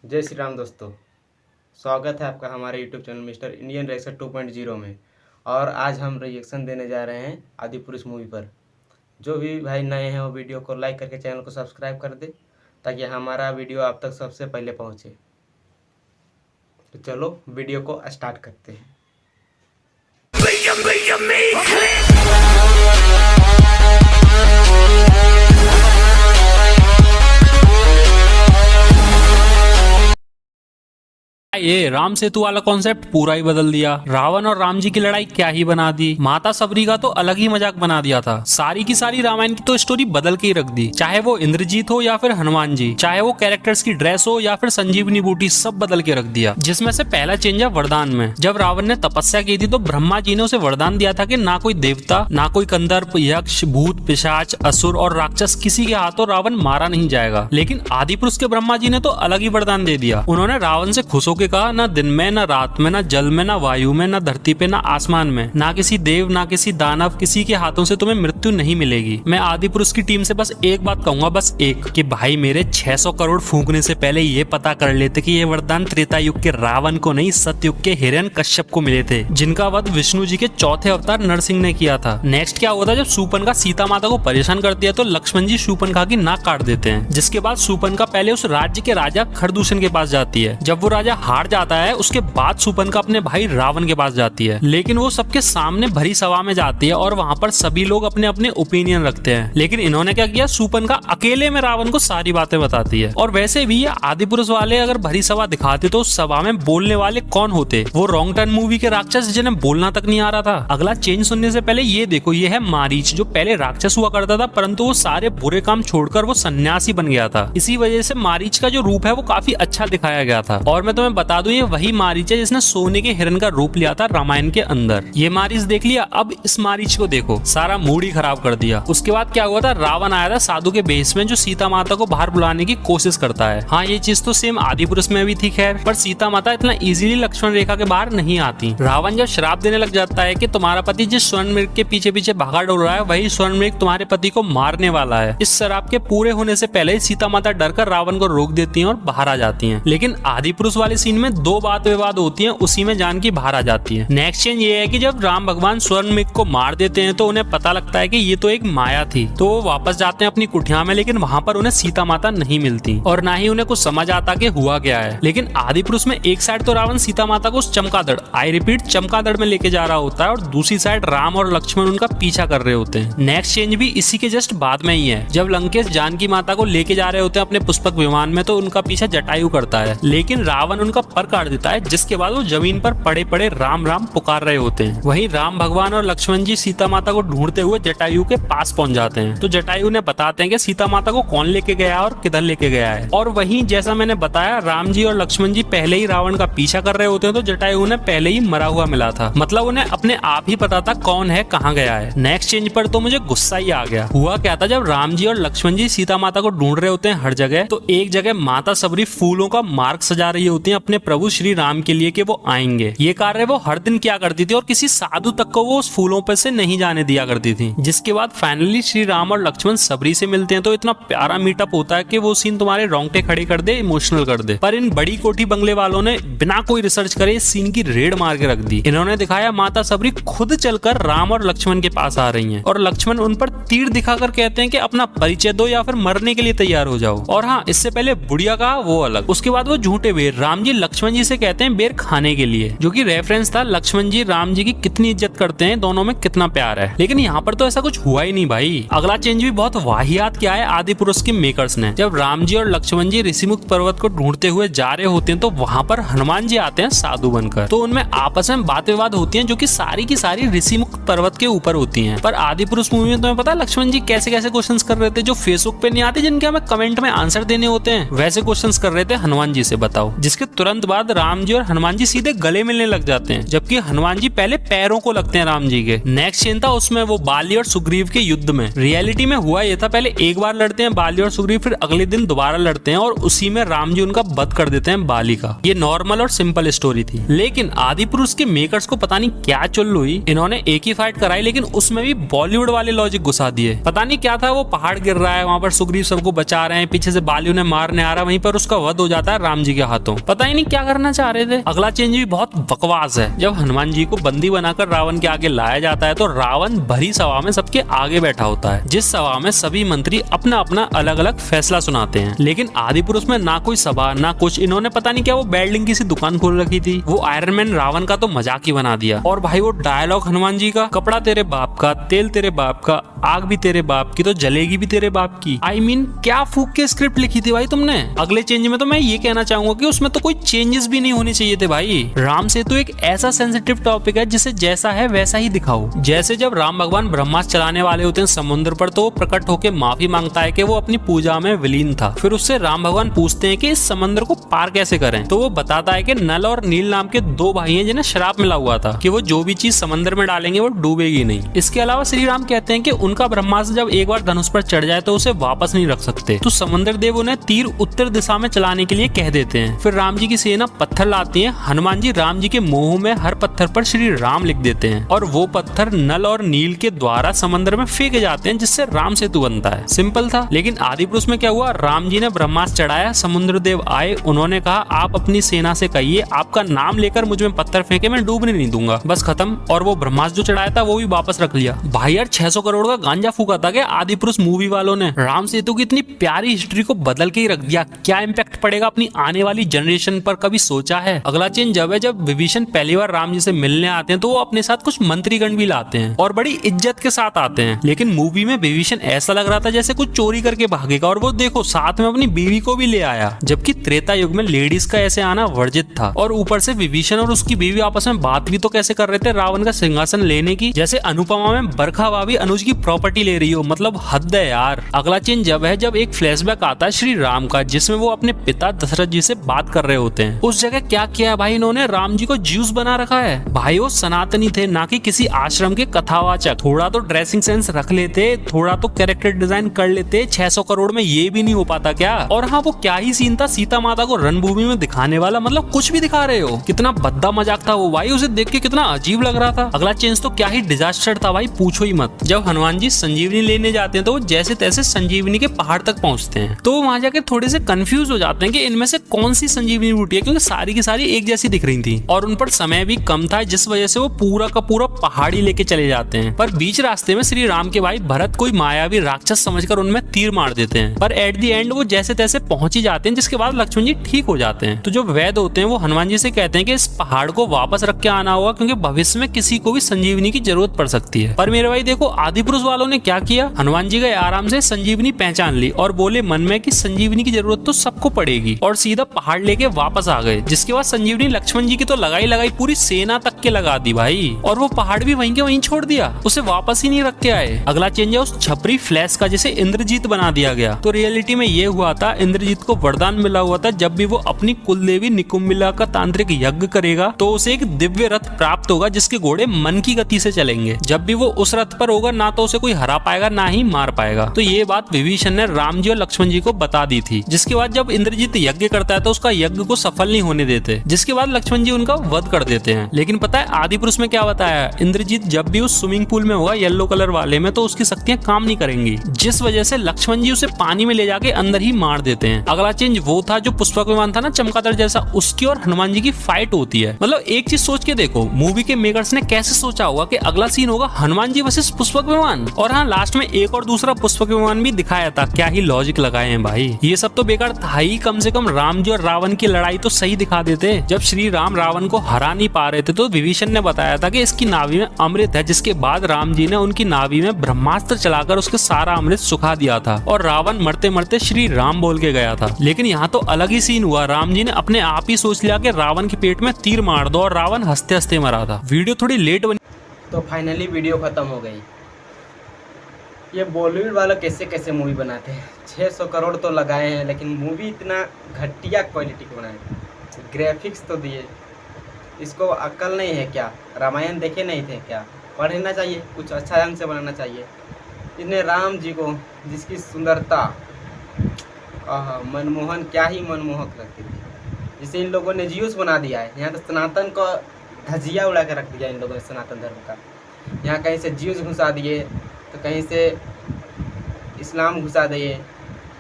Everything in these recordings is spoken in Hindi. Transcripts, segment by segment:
जय श्री राम दोस्तों। स्वागत है आपका हमारे YouTube channel mister Indian reaction 2.0 में। और आज हम रिएक्शन देने जा रहे हैं आदिपुरुष मूवी पर। जो भी भाई नए हैं वो वीडियो को लाइक करके चैनल को सब्सक्राइब कर दे ताकि हमारा वीडियो आप तक सबसे पहले पहुंचे। तो चलो वीडियो को स्टार्ट करते हैं। ये राम सेतु वाला कॉन्सेप्ट पूरा ही बदल दिया। रावण और राम जी की लड़ाई क्या ही बना दी। माता सबरी का तो अलग ही मजाक बना दिया था। सारी की सारी रामायण की तो स्टोरी बदल के ही रख दी। चाहे वो इंद्रजीत हो या फिर हनुमान जी, चाहे वो कैरेक्टर्स की ड्रेस हो या फिर संजीवनी बूटी, सब बदल के रख दिया। जिसमें से पहला चेंज है वरदान में। जब रावण ने तपस्या की थी तो ब्रह्मा जी ने उसे वरदान दिया था कि ना कोई देवता, ना कोई कंदर्प, यक्ष, भूत, पिशाच, असुर और राक्षस किसी के हाथों रावण मारा नहीं जाएगा। लेकिन आदिपुरुष के ब्रह्मा जी ने तो अलग ही वरदान दे दिया। उन्होंने रावण से खुश होकर कहा, ना दिन में, ना रात में, ना जल में, ना वायु में, ना धरती पे, ना आसमान में, ना किसी देव, ना किसी दानव, किसी के हाथों से तुम्हें मृत्यु नहीं मिलेगी। मैं आदिपुरुष की टीम से बस एक बात कहूंगा, बस एक, कि भाई मेरे 600 करोड़ फूंकने से पहले ये पता कर लेते कि ये वरदान त्रेता युग के रावण को नहीं, सतयुग के हिरण्यकश्यप को मिले थे, जिनका वध विष्णु जी के चौथे अवतार नरसिंह ने किया था। नेक्स्ट क्या हुआ था, जब शूर्पणखा सीता माता को परेशान करती है तो लक्ष्मण जी शूर्पणखा की नाक काट देते हैं। जिसके बाद शूर्पणखा पहले उस राज्य के राजा खरदूषण के पास जाती है। जब वो राजा हार जाता है उसके बाद शूर्पणखा अपने भाई रावण के पास जाती है, लेकिन वो सबके सामने भरी सभा में जाती है और वहाँ पर सभी लोग अपने अपने ओपिनियन रखते हैं। लेकिन इन्होंने क्या किया, शूर्पणखा अकेले में रावण को सारी बातें बताती है। और वैसे भी ये आदिपुरुष वाले अगर भरी सभा दिखाते तो उस सभा में बोलने वाले कौन होते? वो रॉन्ग टर्न मूवी के राक्षस जिन्हें बोलना तक नहीं आ रहा था। अगला चेंज सुनने से पहले ये देखो, ये है मारीच, जो पहले राक्षस हुआ करता था परंतु वो सारे बुरे काम छोड़कर वो सन्यासी बन गया था। इसी वजह से मारीच का जो रूप है वो काफी अच्छा दिखाया गया था। और मैं तुम्हें बता दूं, ये वही मारीच है जिसने सोने के हिरण का रूप लिया था रामायण के अंदर। ये मारीच देख लिया, अब इस मारीच को देखो, सारा मूड ही खराब कर दिया। उसके बाद क्या हुआ था, रावण आया था साधु के भेष में जो सीता माता को बाहर बुलाने की कोशिश करता है। हाँ, ये चीज तो सेम आदिपुरुष में भी थी खैर, पर सीता माता इतना इजीली लक्ष्मण रेखा के बाहर नहीं आती। रावण जब श्राप देने लग जाता है कि तुम्हारा पति जिस स्वर्ण मृग के पीछे पीछे भागा डोल रहा है वही स्वर्ण मृग तुम्हारे पति को मारने वाला है, इस श्राप के पूरे होने से पहले सीता माता डरकर रावण को रोक देती है और बाहर आ जाती है। लेकिन आदिपुरुष वाले सीन में दो बात विवाद होती है, उसी में जानकी बाहर आ जाती है। नेक्स्ट चेंज ये है कि जब राम भगवान स्वर्ण मृग को मार देते हैं तो उन्हें पता लगता है कि ये तो एक माया थी, तो वो वापस जाते हैं अपनी कुटिया में। लेकिन वहाँ पर उन्हें सीता माता नहीं मिलती और ना ही उन्हें कुछ समझ आता कि हुआ क्या है। लेकिन आदिपुरुष में एक साइड तो रावण सीता माता को उस चमगादड़, आई रिपीट चमगादड़ में लेके जा रहा होता है और दूसरी साइड राम और लक्ष्मण उनका पीछा कर रहे होते हैं। नेक्स्ट चेंज भी इसी के जस्ट बाद में ही है। जब लंकेश जानकी माता को लेके जा रहे होते हैं अपने पुष्पक विमान में तो उनका पीछा जटायु करता है, लेकिन रावण उनका पर काट देता है, जिसके बाद वो जमीन पर पड़े पड़े राम राम पुकार रहे होते हैं। वहीं राम भगवान और लक्ष्मण जी सीता माता को ढूंढते हुए जटायु के पास पहुंच जाते हैं। तो जटायु ने बताते हैं कि सीता माता को कौन लेके गया और किधर लेके गया है। और वहीं जैसा मैंने बताया, राम जी और लक्ष्मण जी पहले ही रावण का पीछा कर रहे होते हैं, तो जटायु ने पहले ही मरा हुआ मिला था। मतलब उन्हें अपने आप ही पता था कौन है, कहाँ गया है। नेक्स्ट चेंज पर तो मुझे गुस्सा ही आ गया। हुआ क्या था, जब राम जी और लक्ष्मण जी सीता माता को ढूंढ रहे होते हैं हर जगह, तो एक जगह माता सबरी फूलों का मार्ग सजा रही होती है अपने प्रभु श्री राम के लिए कि वो आएंगे। ये कार्य वो हर दिन क्या करती थी और किसी साधु तक को वो उस फूलों पर से नहीं जाने दिया करती थी। जिसके बाद फाइनली श्री राम और लक्ष्मण सबरी से मिलते हैं तो इतना प्यारा मीटअप होता है कि वो सीन तुम्हारे रोंगटे खड़े कर दे, इमोशनल कर दे। पर इन बड़ी कोठी बंगले वालों ने बिना कोई रिसर्च करे इस सीन की रेड मार के रख दी। इन्होंने दिखाया माता सबरी खुद चलकर राम और लक्ष्मण के पास आ रही है और लक्ष्मण उन पर तीर दिखाकर कहते हैं कि अपना परिचय दो या फिर मरने के लिए तैयार हो जाओ। और हाँ, इससे पहले बुढ़िया का वो अलग। उसके बाद वो झूठे बेर राम जी लक्ष्मण जी से कहते हैं बेर खाने के लिए, जो कि रेफरेंस था लक्ष्मण जी राम जी की कितनी इज्जत करते हैं, दोनों में कितना प्यार है। लेकिन यहाँ पर तो ऐसा कुछ हुआ ही नहीं भाई। अगला चेंज भी बहुत वाहियात किया है आदिपुरुष के मेकर्स ने। जब राम जी और लक्ष्मण जी ऋषिमुख पर्वत को ढूंढते हुए जा रहे होते हैं तो वहाँ पर हनुमान जी आते हैं साधु बनकर। तो उनमें आपस में बात विवाद होती है जो कि सारी की सारी ऋषिमुख पर्वत के ऊपर होती है। पर आदिपुरुष मूवी में तुम्हें पता है लक्ष्मण जी कैसे कैसे क्वेश्चंस कर रहे थे जो फेसबुक पे नहीं आते, जिनके हमें कमेंट में आंसर देने होते हैं, वैसे क्वेश्चंस कर रहे थे हनुमान जी से। बताओ, जिसके तुरंत बाद राम जी और हनुमान जी सीधे गले मिलने लग जाते हैं, जबकि हनुमान जी पहले पैरों को लगते हैं राम जी के। नेक्स्ट सीन था उसमें वो बाली और सुग्रीव के युद्ध में। रियलिटी में हुआ ये था, पहले एक बार लड़ते हैं बाली और सुग्रीव, फिर अगले दिन दोबारा लड़ते हैं और उसी में राम जी उनका वध कर देते हैं बाली का। ये नॉर्मल और सिंपल स्टोरी थी, लेकिन आदि पुरुष के मेकर्स को पता नहीं क्या चुल हुई, इन्होंने एक ही फाइट कराई लेकिन उसमें भी बॉलीवुड वाले लॉजिक घुसा दिए। पता नहीं क्या था, वो पहाड़ गिर रहा है, वहां पर सुग्रीव सबको बचा रहे हैं, पीछे से बाली उन्हें मारने आ रहा है, वहीं पर उसका वध हो जाता है राम जी के हाथों। पता ही नहीं क्या करना चाह रहे थे। अगला चेंज भी बहुत बकवास है। जब हनुमान जी को बंदी बनाकर रावण के आगे लाया जाता है तो रावण भरी सभा में सबके आगे बैठा होता है, जिस सभा में सभी मंत्री अपना अपना अलग अलग फैसला सुनाते हैं। लेकिन आदि पुरुष में ना कोई सभा ना कुछ, इन्होंने पता नहीं क्या वो बिल्डिंग की सी दुकान खोल रखी थी। वो आयरन मैन रावण का तो मजाक ही बना दिया। और भाई वो डायलॉग हनुमान जी का, कपड़ा तेरे बाप का, तेल तेरे बाप का, आग भी तेरे बाप की तो जलेगी भी तेरे बाप की। I mean, क्या फूक के स्क्रिप्ट लिखी थी भाई तुमने। अगले चेंज में तो मैं ये कहना चाहूंगा कि उसमें तो कोई चेंजेस भी नहीं होने चाहिए थे भाई। राम सेतु एक ऐसा सेंसिटिव टॉपिक है जिसे जैसा है वैसा ही दिखाओ। जैसे जब राम भगवान ब्रह्मास्त्र चलाने वाले होते हैं समुद्र पर, तो वो प्रकट होकर माफी मांगता है कि वो अपनी पूजा में विलीन था। फिर उससे राम भगवान पूछते हैं कि इस समंदर को पार कैसे करें, तो वो बताता है कि नल और नील नाम के दो भाई हैं जिन्हें श्राप मिला हुआ था कि वो जो भी चीज समंदर में डालेंगे वो डूबेगी नहीं। इसके अलावा श्री राम कहते हैं कि उनका ब्रह्मास्त्र जब एक बार धनुष पर चढ़ जाए तो उसे वापस नहीं रख सकते, तो समुद्र देव उन्हें तीर उत्तर दिशा में चलाने के लिए कह देते हैं। फिर राम जी की सेना पत्थर लाती है, हनुमान जी राम जी के मुंह में हर पत्थर पर श्री राम लिख देते हैं और वो पत्थर नल और नील के द्वारा समंदर में फेंके जाते हैं, जिससे राम सेतु बनता है। सिंपल था। लेकिन आदि पुरुष में क्या हुआ, राम जी ने ब्रह्मास्त्र चढ़ाया, समुद्र देव आए, उन्होंने कहा आप अपनी सेना से कहिए आपका नाम लेकर मुझ में पत्थर फेंके, मैं डूबने नहीं दूंगा, बस खत्म। और वो ब्रह्मास्त्र जो चढ़ाया था वो भी वापस रख लिया। भाई यार 600 करोड़ का गांजा फूका था क्या आदि पुरुष मूवी वालों ने। राम सेतु की इतनी प्यारी हिस्ट्री को बदल के ही रख दिया। क्या इम्पैक्ट पड़ेगा अपनी आने वाली जनरेशन पर, कभी सोचा है। अगला चेंज जब है जब विभीषण पहली बार राम जी से मिलने आते हैं तो वो अपने साथ कुछ मंत्रीगण भी लाते हैं और बड़ी इज्जत के साथ आते हैं। लेकिन मूवी में विभीषण ऐसा लग रहा था जैसे कुछ चोरी करके भागेगा, और वो देखो साथ में अपनी बीवी को भी ले आया, जबकि त्रेता युग में लेडीज का ऐसे आना वर्जित था। और ऊपर से विभीषण और उसकी बीवी आपस में बात भी तो कैसे कर रहे थे रावण का सिंहासन लेने की, जैसे अनुपमा में बरखा भाभी अनुज की प्रॉपर्टी ले रही हो, मतलब हद है यार। अगला चेंज जब है जब एक फ्लैशबैक आता है श्री राम का, जिसमें वो अपने पिता दशरथ जी से बात कर रहे होते हैं। उस जगह क्या किया है भाई इन्होंने, राम जी को ज्यूस बना रखा है। भाई वो सनातनी थे, ना कि किसी आश्रम के कथावाचक। थोड़ा तो ड्रेसिंग सेंस रख लेते, थोड़ा तो कैरेक्टर डिजाइन कर लेते। 600 करोड़ में ये भी नहीं हो पाता क्या। और हाँ वो क्या ही सीन था सीता माता को रणभूमि में दिखाने वाला, मतलब कुछ भी दिखा रहे हो। कितना भद्दा मजाक था वो भाई, उसे देख के कितना अजीब लग रहा था। अगला चेंज तो क्या ही डिजास्टर था भाई, पूछो ही मत। जब हनुमान जी संजीवनी लेने जाते हैं तो वो जैसे तैसे संजीवनी के पहाड़ तक पहुंचते हैं, तो वहां जाके थोड़े से कंफ्यूज हो जाते हैं कि इनमें से कौन सी संजीवनी बूटी है, क्योंकि सारी की सारी एक जैसी दिख रही थी और उन पर समय भी कम था, जिस वजह से वो पूरा का पूरा पहाड़ी लेके चले जाते हैं। पर बीच रास्ते में श्री राम के भाई भरत कोई मायावी राक्षस समझकर उनमें तीर मार देते हैं, पर एट दी एंड वो जैसे तैसे पहुंच ही जाते हैं, जिसके बाद लक्ष्मण जी ठीक हो जाते हैं। तो जो वैद्य होते हैं वो हनुमान जी से कहते हैं कि इस पहाड़ को वापस रख के आना होगा, क्योंकि भविष्य में किसी को भी संजीवनी की जरूरत पड़ सकती है। पर मेरे भाई देखो आदि पुरुष वालों ने क्या किया, हनुमान जी गए आराम से संजीवनी पहचान ली और बोले मन में कि संजीवनी की जरूरत तो सबको पड़ेगी, और सीधा पहाड़ लेके वापस आ गए। जिसके बाद संजीवनी लक्ष्मण जी की तो लगाई पूरी सेना तक के लगा दी भाई, और वो पहाड़ भी वहीं के वहीं छोड़ दिया, उसे वापस ही नहीं रख के आए। अगला चेंज है उस छपरी फ्लैश का, जिसे इंद्रजीत बना दिया गया। तो रियलिटी में ये हुआ था, इंद्रजीत को वरदान मिला हुआ था जब भी वो अपनी कुल देवी निकुंबिला का तांत्रिक यज्ञ करेगा तो उसे एक दिव्य रथ प्राप्त होगा, जिसके घोड़े मन की गति से चलेंगे। जब भी वो उस रथ पर होगा ना तो उसे कोई हरा पाएगा ना ही मार पाएगा। तो ये बात विभीषण ने राम जी और लक्ष्मण जी को बता दी थी। जिसके बाद जब इंद्रजीत यज्ञ करता है तो उसका यज्ञ को सफल नहीं होने देते, जिसके बाद लक्ष्मण जी उनका वध कर देते हैं। लेकिन पता है आदि पुरुष में क्या बताया, इंद्रजीत जब भी उस स्विमिंग पूल में होगा येलो कलर वाले में, तो उसकी शक्तियां काम नहीं करेंगी, जिस वजह से लक्ष्मण जी उसे पानी में ले जाके अंदर ही मार देते हैं। अगला चेंज वो था जो पुष्पक विमान था ना चमगादड़ जैसा, उसकी और हनुमान जी की फाइट होती है। मतलब एक चीज सोच के देखो, मूवी के मेकर्स ने कैसे सोचा होगा कि अगला सीन होगा हनुमान जी वर्सेस पुष्पक विमान, और हाँ लास्ट में एक और दूसरा पुष्पक विमान भी दिखाया था। क्या ही लॉजिक लगाए हैं भाई, ये सब तो बेकार था ही। कम से कम राम जी और रावण की लड़ाई तो सही दिखा देते। जब श्री राम रावण को हरा नहीं पा रहे थे तो विभीषण ने बताया था कि इसकी नाभि में अमृत है, जिसके बाद राम जी ने उनकी नाभि में ब्रह्मास्त्र चलाकर उसके सारा अमृत सुखा दिया था और रावण मरते मरते श्री राम बोल के गया था। लेकिन यहाँ तो अलग ही सीन हुआ, राम जी ने अपने आप ही सोच लिया कि रावण के पेट में तीर मार दो और रावण हंसते हंसते मरा था। वीडियो थोड़ी लेट बनी तो फाइनली वीडियो खत्म हो गई। ये बॉलीवुड वाला कैसे कैसे मूवी बनाते हैं, 600 करोड़ तो लगाए हैं लेकिन मूवी इतना घटिया क्वालिटी की बनाए। ग्राफिक्स तो दिए, इसको अक्ल नहीं है क्या? रामायण देखे नहीं थे क्या? पढ़ना चाहिए, कुछ अच्छा ढंग से बनाना चाहिए। इसने राम जी को, जिसकी सुंदरता मनमोहन, क्या ही मनमोहक लगती थी, जिसे इन लोगों ने जीयूस बना दिया है। यहाँ तो सनातन को धजिया उड़ा के रख दिया इन लोगों ने, सनातन धर्म का। यहाँ कहीं से जीयूस घुसा दिए तो कहीं से इस्लाम घुसा दिए।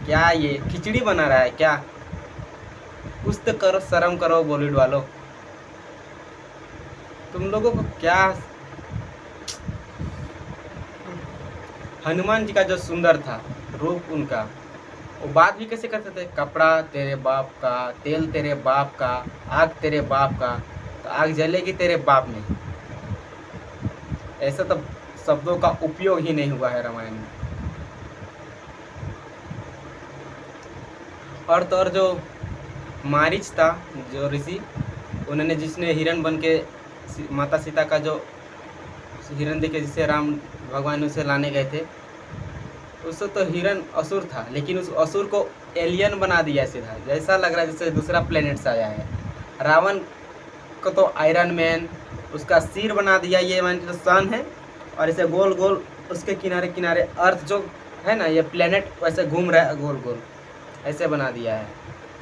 क्या ये खिचड़ी बना रहा है क्या? कुछ तो करो, शर्म करो बॉलीवुड वालों। तुम लोगों को क्या। हनुमान जी का जो सुंदर था रूप उनका, वो बात भी कैसे करते थे? कपड़ा तेरे बाप का, तेल तेरे बाप का, आग तेरे बाप का, तो आग जलेगी तेरे बाप में। ऐसा तो शब्दों का उपयोग ही नहीं हुआ है रामायण में। और तो और जो मारीच था, जो ऋषि, उन्होंने जिसने हिरण बन के माता सीता का जो हिरण देखे, जिसे राम भगवान उसे लाने गए थे, उससे तो हिरण असुर था, लेकिन उस असुर को एलियन बना दिया सीधा। जैसा लग रहा है जैसे दूसरा प्लेनेट से आया है। रावण को तो आयरन मैन, उसका सिर बना दिया ये मान के सन है, और इसे गोल गोल उसके किनारे किनारे अर्थ जो है ना, ये प्लेनेट वैसे घूम रहा है गोल गोल, ऐसे बना दिया है।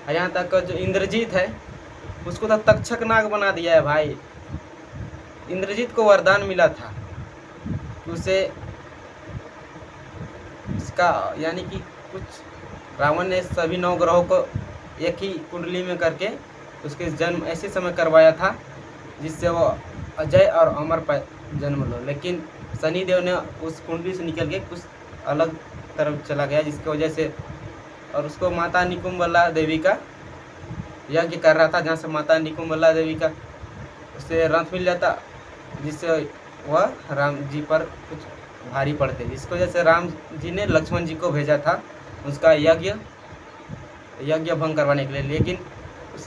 और यहाँ तक जो इंद्रजीत है, उसको तो तक्षक नाग बना दिया है भाई। इंद्रजीत को वरदान मिला था कि उसे इसका यानी कि कुछ रावण ने सभी 9 ग्रहों को एक ही कुंडली में करके उसके जन्म ऐसे समय करवाया था जिससे वो अजय और अमर पर जन्म लो। लेकिन शनिदेव ने उस कुंडली से निकल के कुछ अलग तरफ चला गया, जिसकी वजह से, और उसको माता निकुंभला देवी का यज्ञ कर रहा था, जहाँ से माता निकुंभला देवी का उसे रथ मिल जाता, जिससे वह राम जी पर कुछ भारी पड़ते, जिसकी वजह से राम जी ने लक्ष्मण जी को भेजा था उसका यज्ञ भंग करवाने के लिए। लेकिन उस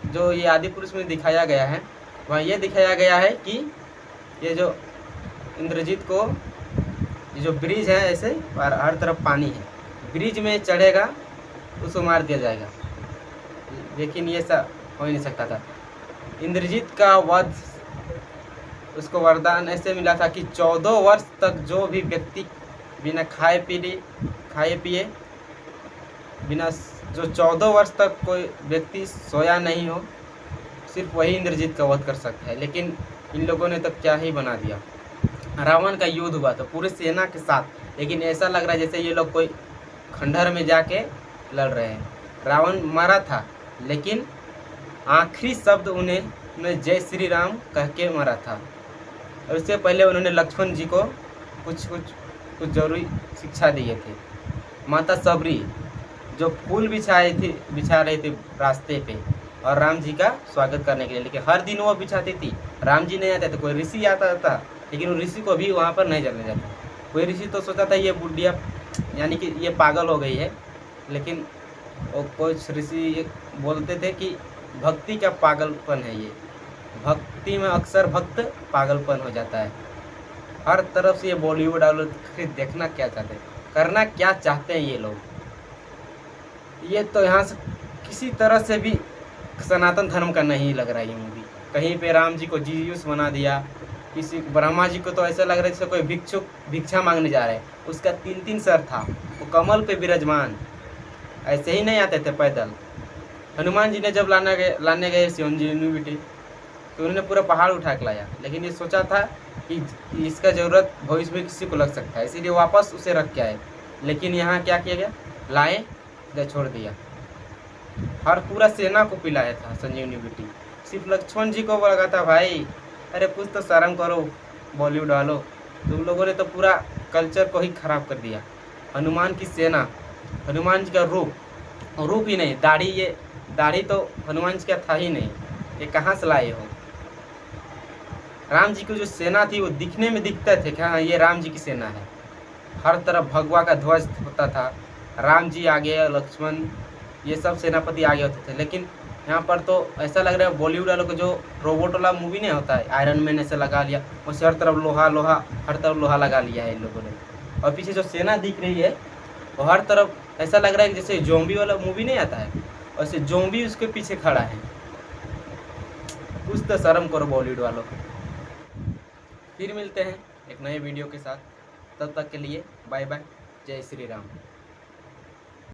जो ये आदि पुरुष में दिखाया गया है, वहाँ ये दिखाया गया है कि ये जो इंद्रजीत को, ये जो ब्रिज है ऐसे और हर तरफ पानी है, ब्रिज में चढ़ेगा उसको मार दिया जाएगा। लेकिन ये सब हो ही नहीं सकता था। इंद्रजीत का वध, उसको वरदान ऐसे मिला था कि 14 वर्ष तक जो भी व्यक्ति बिना खाए पिए बिना, जो 14 वर्ष तक कोई व्यक्ति सोया नहीं हो, सिर्फ वही इंद्रजीत का वध कर सकता है। लेकिन इन लोगों ने तो क्या ही बना दिया। रावण का युद्ध हुआ तो पूरे सेना के साथ, लेकिन ऐसा लग रहा है जैसे ये लोग कोई खंडहर में जाके लड़ रहे हैं। रावण मारा था, लेकिन आखिरी शब्द उन्हें जय श्री राम कह के मारा था। और उससे पहले उन्होंने लक्ष्मण जी को कुछ जरूरी शिक्षा दिए थे। माता सबरी जो फूल बिछा रही थी रास्ते पे, और राम जी का स्वागत करने के लिए, लेकिन हर दिन वो बिछाती थी। राम जी नहीं आते थे, कोई ऋषि आता था, लेकिन उस ऋषि को भी वहाँ पर नहीं जाने जाता। कोई ऋषि तो सोचा था ये बुढ़िया यानी कि ये पागल हो गई है, लेकिन वो कुछ ऋषि बोलते थे कि भक्ति का पागलपन है ये, भक्ति में अक्सर भक्त पागलपन हो जाता है। हर तरफ से ये बॉलीवुड वाले देखना क्या चाहते हैं, करना क्या चाहते हैं ये लोग। ये तो यहाँ से किसी तरह से भी सनातन धर्म का नहीं लग रहा है ये मूवी। कहीं पे राम जी को जीयूस बना दिया, किसी ब्रह्मा जी को तो ऐसा लग रहा है जैसे कोई भिक्षा मांगने जा रहे हैं। उसका 3 सर था, वो कमल पे विराजमान, ऐसे ही नहीं आते थे पैदल। हनुमान जी ने जब लाने गए संजीवनी बूटी, तो उन्होंने पूरा पहाड़ उठा के लाया, लेकिन ये सोचा था कि इसका ज़रूरत भविष्य में किसी को लग सकता है, इसीलिए वापस उसे रख के आए। लेकिन यहाँ क्या किया गया, लाए या छोड़ दिया। हर पूरा सेना को पिलाया था संजीवनी बूटी, सिर्फ लक्ष्मण जी को लगा था भाई अरे कुछ तो शर्म करो बॉलीवुड वालों, तुम लोगों ने तो पूरा कल्चर को ही खराब कर दिया। हनुमान की सेना, हनुमान जी का रूप ही नहीं, दाढ़ी तो हनुमान जी का था ही नहीं, ये कहाँ से लाए हो। राम जी की जो सेना थी वो दिखने में दिखते थे कि हाँ ये राम जी की सेना है। हर तरफ भगवा का ध्वज होता था, राम जी आगे, लक्ष्मण, ये सब सेनापति आगे होते थे। लेकिन यहाँ पर तो ऐसा लग रहा है बॉलीवुड वालों को जो रोबोट वाला मूवी नहीं होता है, आयरन मैन ऐसे लगा लिया, उसे हर तरफ हर तरफ लोहा लगा लिया है इन लोगों ने। और पीछे जो सेना दिख रही है वो हर तरफ ऐसा लग रहा है कि जैसे जोम्बी वाला मूवी नहीं आता है, वैसे जोम्बी उसके पीछे खड़ा है। कुछ तो शर्म करो बॉलीवुड वालों। फिर मिलते हैं एक नए वीडियो के साथ, तब तक के लिए बाय बाय, जय श्री राम।